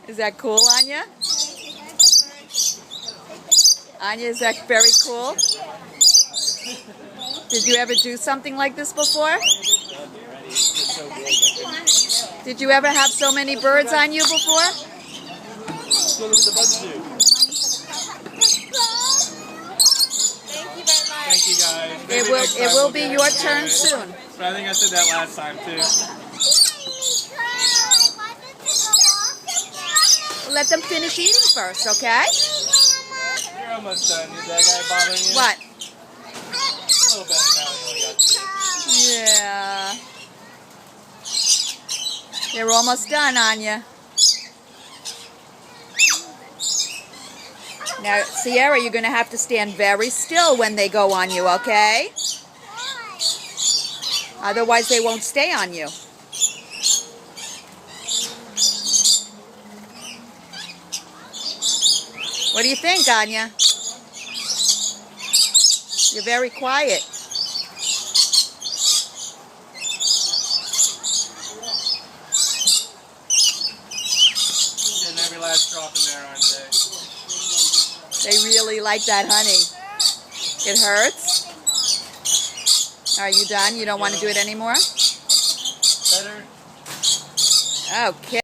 Is that cool, Anya? Anya, is that very cool? Did you ever do something like this before? Did you ever have so many birds on you before? Let's go look at the bugs do. Thank you guys. It will be your turn soon. But I think I said that last time too. Let them finish eating first, okay? You're almost done. Is that guy bothering you? What? A little better now. You only got 2. Yeah. They're almost done, Anya. Now, Sierra, you're going to have to stand very still when they go on you, okay? Otherwise, they won't stay on you. What do you think, Anya? You're very quiet. Getting every last drop in there, aren't they? They really like that honey. It hurts? Are you done? You don't want to do it anymore? Better? Okay.